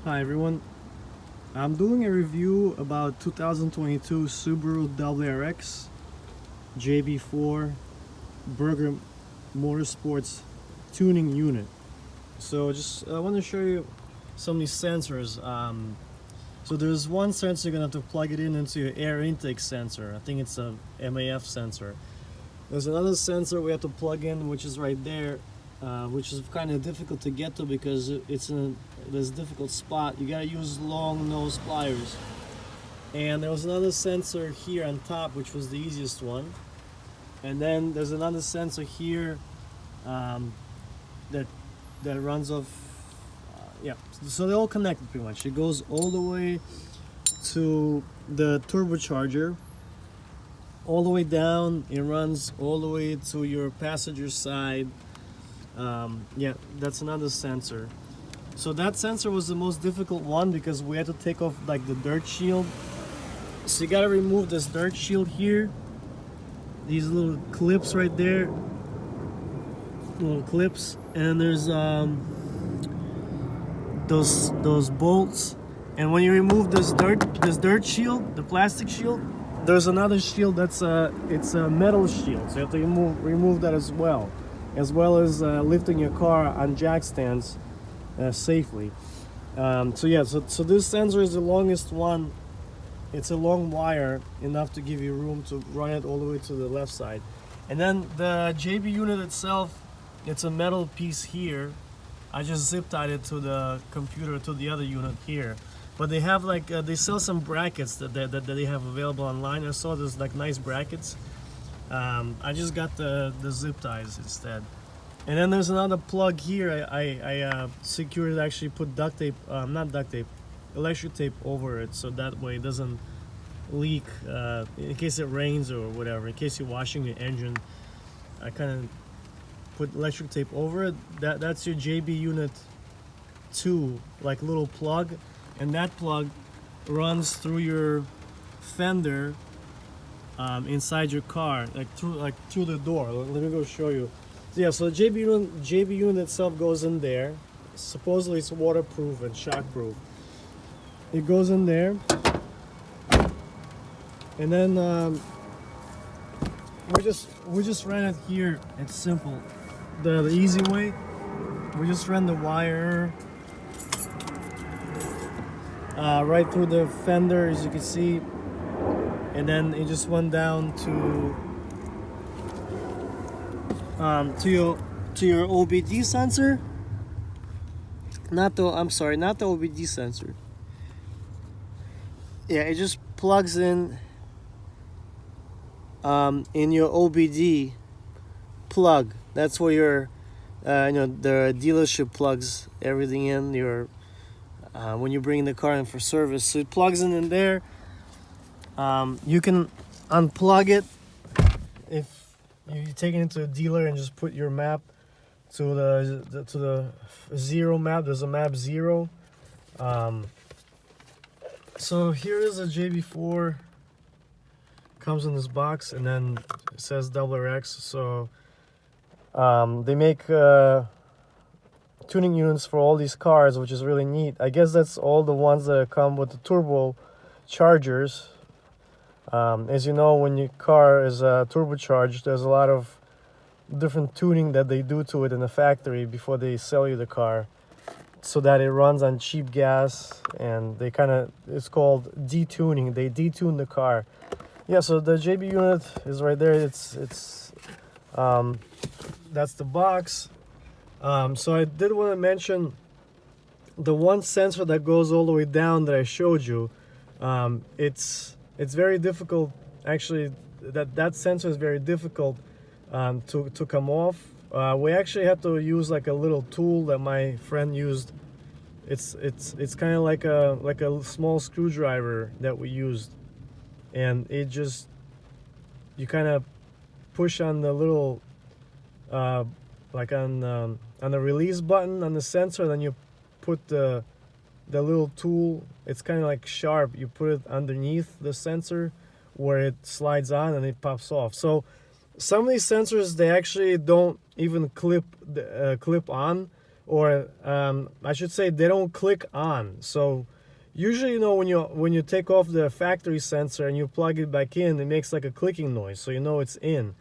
Hi everyone, I'm doing a review about 2022 Subaru Wrx JB4 Burger Motorsports tuning unit. So I want to show you some of these sensors. So there's one sensor you're going to have to plug it into your air intake sensor. I think it's a MAF sensor. There's another sensor we have to plug in, which is right there, which is kind of difficult to get to because it's in this difficult spot. You gotta use long nose pliers. And there was another sensor here on top, which was the easiest one. And then there's another sensor here that runs off. Yeah, so they're all connected pretty much. It goes all the way to the turbocharger. All the way down, it runs all the way to your passenger side. Yeah, that's another sensor. So that sensor was the most difficult one because we had to take off like the dirt shield. So you gotta remove this dirt shield here. These little clips right there. Little clips. And there's those bolts. And when you remove this dirt shield, the plastic shield, there's another shield that's it's a metal shield, so you have to remove that as well as lifting your car on jack stands safely. So yeah, so this sensor is the longest one. It's a long wire, enough to give you room to run it all the way to the left side. And then the JB unit itself, it's a metal piece here. I just zip tied it to the computer to the other unit here. But they have like they sell some brackets that they have available online. I saw there's like nice brackets. I just got the zip ties instead. And then there's another plug here. I secured, actually put duct tape, not duct tape, electric tape over it, so that way it doesn't leak in case it rains or whatever. In case you're washing your engine, I kind of put electric tape over it. That's your JB unit 2, like little plug. And that plug runs through your fender inside your car, like through the door. Let me go show you. So yeah, so the JB unit itself goes in there. Supposedly it's waterproof and shockproof. It goes in there, and then we just ran it here. It's simple, the easy way. We just ran the wire right through the fender, as you can see, and then it just went down to your OBD sensor. Not the OBD sensor. Yeah, it just plugs in your OBD plug. That's where your the dealership plugs everything in your when you bring the car in for service. So it plugs in there. You can unplug it if you take it to a dealer and just put your map to the zero map. There's a map 0. So here is a JB4. Comes in this box, and then it says Wrx. So they make tuning units for all these cars, which is really neat. I guess that's all the ones that come with the turbo chargers. As you know, when your car is turbocharged, there's a lot of different tuning that they do to it in the factory before they sell you the car, so that it runs on cheap gas. And they it's called detuning. They detune the car. Yeah, so the JB unit is right there. It's that's the box. So I did want to mention the one sensor that goes all the way down that I showed you. It's very difficult, actually. That sensor is very difficult to come off. We actually had to use like a little tool that my friend used. It's kind of like a small screwdriver that we used, and it just, you kind of push on the little like on the release button on the sensor, then you put the little tool. It's kind of like sharp. You put it underneath the sensor where it slides on and it pops off. So some of these sensors, they actually don't even clip on. or I should say they don't click on. So usually, you know, when you take off the factory sensor and you plug it back in, it makes like a clicking noise, so you know it's in.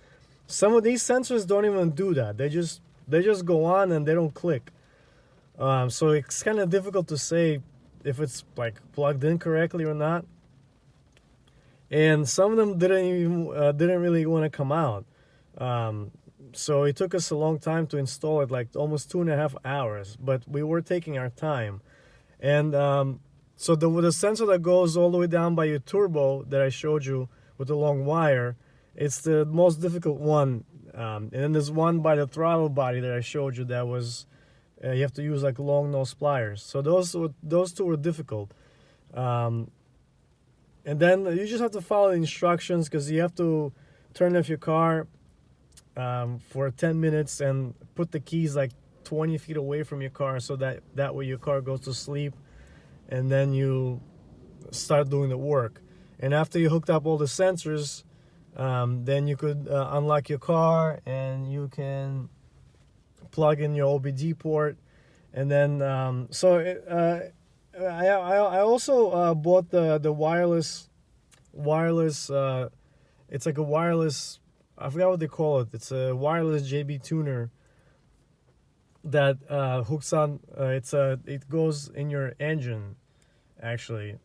Some of these sensors don't even do that. They just go on and they don't click. So it's kind of difficult to say if it's like plugged in correctly or not. And some of them didn't really want to come out. So it took us a long time to install it, like almost 2.5 hours. But we were taking our time. And so the sensor that goes all the way down by your turbo that I showed you with the long wire, it's the most difficult one. And then there's one by the throttle body that I showed you that was you have to use like long nose pliers. So those two were difficult. And then you just have to follow the instructions, because you have to turn off your car for 10 minutes and put the keys like 20 feet away from your car, so that way your car goes to sleep, and then you start doing the work. And after you hooked up all the sensors, then you could unlock your car and you can plug in your OBD port. And then I also bought the wireless. It's like a wireless. I forgot what they call it. It's a wireless JB tuner that hooks on. It goes in your engine, actually,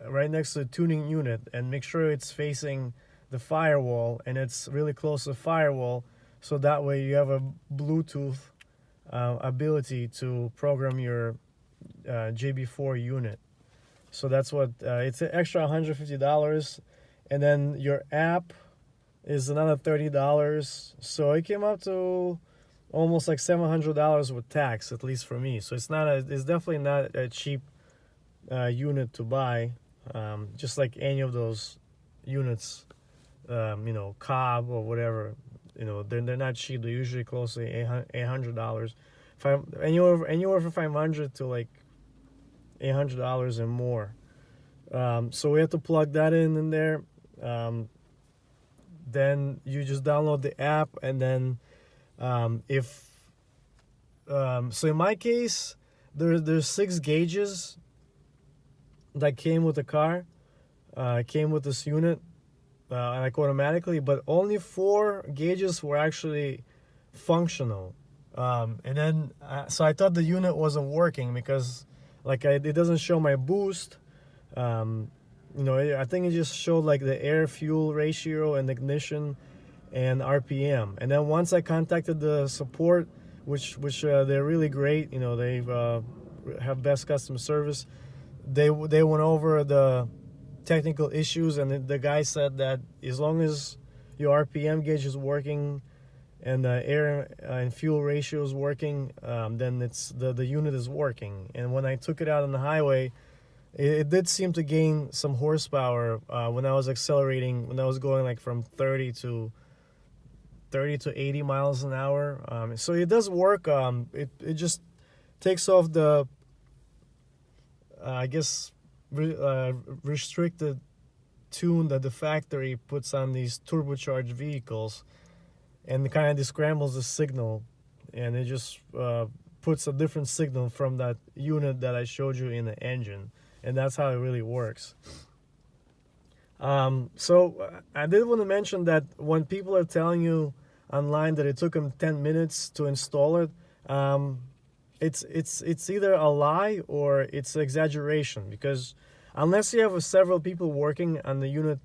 right next to the tuning unit, and make sure it's facing the firewall and it's really close to the firewall, so that way you have a Bluetooth ability to program your JB4 unit. So that's what it's an extra $150, and then your app is another $30. So it came up to almost like $700 with tax, at least for me. So it's definitely not a cheap unit to buy, just like any of those units, Cobb or whatever. They're not cheap. They're usually close to $800. Anywhere from $500 to like $800 and more. So we have to plug that in there. Then you just download the app, and then so in my case, there's 6 gauges that came with the car. Came with this unit, like automatically, but only 4 gauges were actually functional. And then so I thought the unit wasn't working because it doesn't show my boost. I think it just showed like the air fuel ratio and ignition and RPM. And then once I contacted the support, which they're really great, they have best customer service. They went over the technical issues, and the guy said that as long as your RPM gauge is working and the air and fuel ratio is working, then it's the unit is working. And when I took it out on the highway, it did seem to gain some horsepower when I was accelerating, when I was going like from 30 to 80 miles an hour. So it does work. It just takes off the restricted tune that the factory puts on these turbocharged vehicles, and kind of scrambles the signal, and it just puts a different signal from that unit that I showed you in the engine, and that's how it really works. So I did want to mention that when people are telling you online that it took them 10 minutes to install it, it's either a lie or it's exaggeration, because unless you have several people working on the unit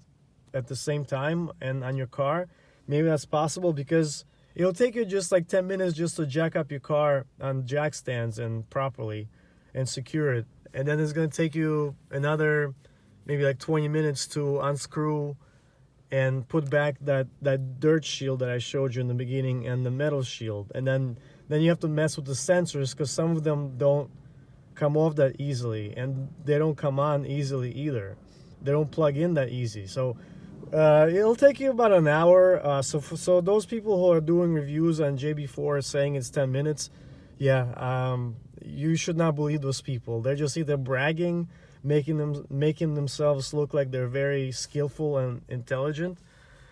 at the same time and on your car, maybe that's possible, because it'll take you just like 10 minutes just to jack up your car on jack stands and properly and secure it. And then it's going to take you another maybe like 20 minutes to unscrew and put back that dirt shield that I showed you in the beginning and the metal shield. And then you have to mess with the sensors, because some of them don't come off that easily, and they don't come on easily either. They don't plug in that easy. So it'll take you about an hour. So those people who are doing reviews on JB4 saying it's 10 minutes, you should not believe those people. They're just either bragging, making themselves look like they're very skillful and intelligent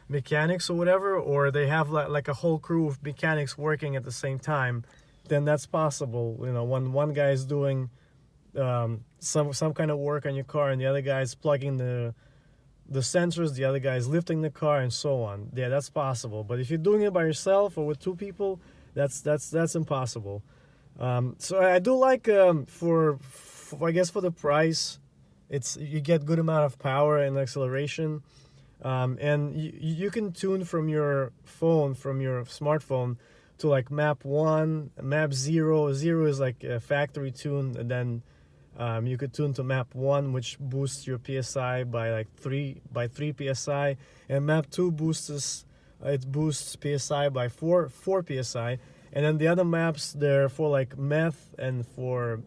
mechanics or whatever, or they have like a whole crew of mechanics working at the same time then that's possible. You know, when one guy is doing some kind of work on your car and the other guy is plugging the sensors, the other guy is lifting the car, and so on. Yeah, that's possible. But if you're doing it by yourself or with two people, that's impossible. So I do like for I guess for the price, you get good amount of power and acceleration, and you can tune from your phone, from your smartphone, to like map 1, map 0. 0 is like a factory tune, and then you could tune to map 1, which boosts your PSI by like 3 PSI, and map 2 boosts PSI by 4 PSI, and then the other maps, they're for like meth and for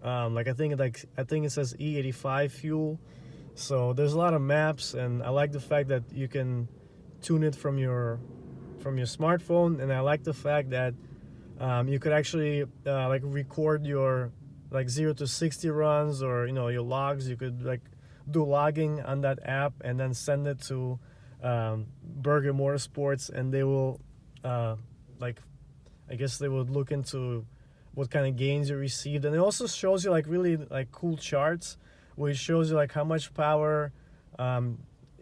I think it says E85 fuel. So there's a lot of maps, and I like the fact that you can tune it from your smartphone, and I like the fact that you could actually like record your like 0 to 60 runs, or you know, your logs. You could like do logging on that app and then send it to Burger Motorsports, and they will like, I guess they would look into what kind of gains you received. And it also shows you like really like cool charts, where it shows you like how much power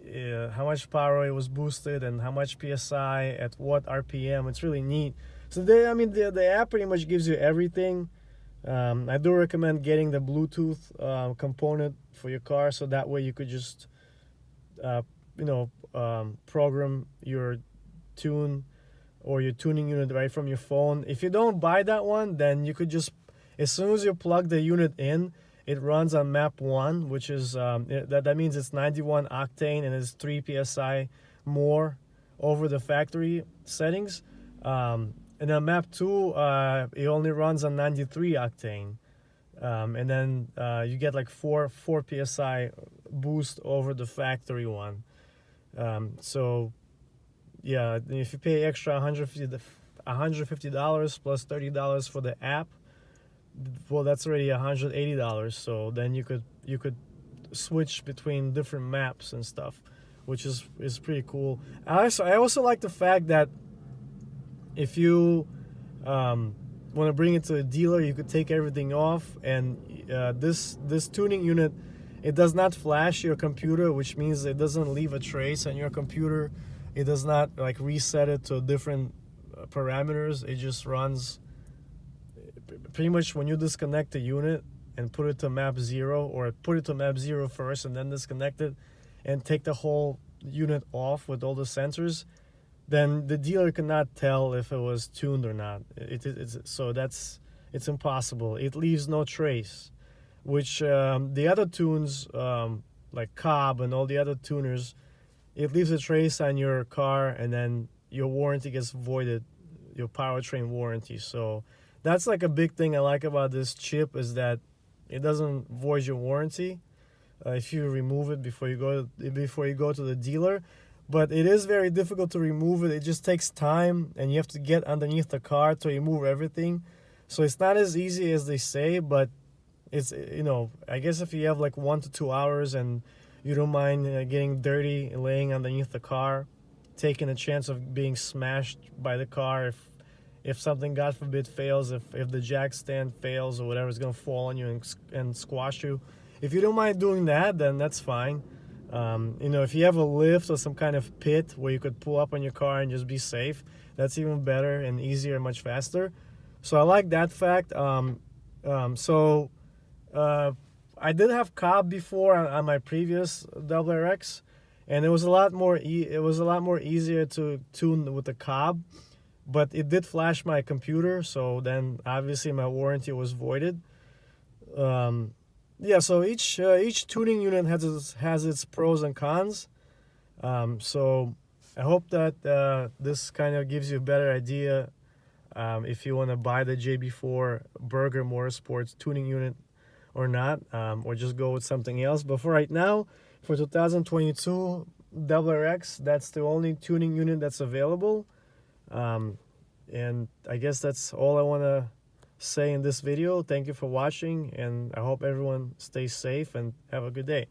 it was boosted and how much PSI at what RPM. It's really neat. So the app pretty much gives you everything. I do recommend getting the Bluetooth component for your car, so that way you could just program your tune or your tuning unit right from your phone. If you don't buy that one, then you could just, as soon as you plug the unit in, it runs on map 1, which is that means it's 91 octane and it's 3 psi more over the factory settings. And then map 2, it only runs on 93 octane, and then you get like 4 psi boost over the factory one. So yeah, if you pay extra $150 plus $30 for the app, well, that's already $180. So then you could switch between different maps and stuff, which is pretty cool. I also like the fact that if you want to bring it to a dealer, you could take everything off, and this tuning unit, it does not flash your computer, which means it doesn't leave a trace on your computer. It does not like reset it to different parameters. It just runs pretty much when you disconnect the unit and put it to map 0, or put it to map 0 first and then disconnect it and take the whole unit off with all the sensors, then the dealer cannot tell if it was tuned or not. It's impossible. It leaves no trace, which the other tunes, like Cobb and all the other tuners, it leaves a trace on your car, and then your warranty gets voided, your powertrain warranty. So that's like a big thing I like about this chip, is that it doesn't void your warranty if you remove it before you go to the dealer. But it is very difficult to remove it. It just takes time, and you have to get underneath the car to remove everything. So it's not as easy as they say, but it's, I guess if you have like 1 to 2 hours and you don't mind getting dirty, laying underneath the car, taking a chance of being smashed by the car if something, God forbid, fails, if the jack stand fails or whatever, is going to fall on you and squash you. If you don't mind doing that, then that's fine. If you have a lift or some kind of pit where you could pull up on your car and just be safe, that's even better and easier and much faster. So I like that fact. I did have Cobb before on my previous Wrx, and it was a lot more easier to tune with the Cobb, but it did flash my computer, so then obviously my warranty was voided. So each tuning unit has its pros and cons. So I hope that this kind of gives you a better idea if you want to buy the JB4 Burger Motorsports tuning unit or not, or just go with something else. But for right now, for 2022 Wrx, that's the only tuning unit that's available. And I guess that's all I want to say in this video. Thank you for watching, and I hope everyone stays safe and have a good day.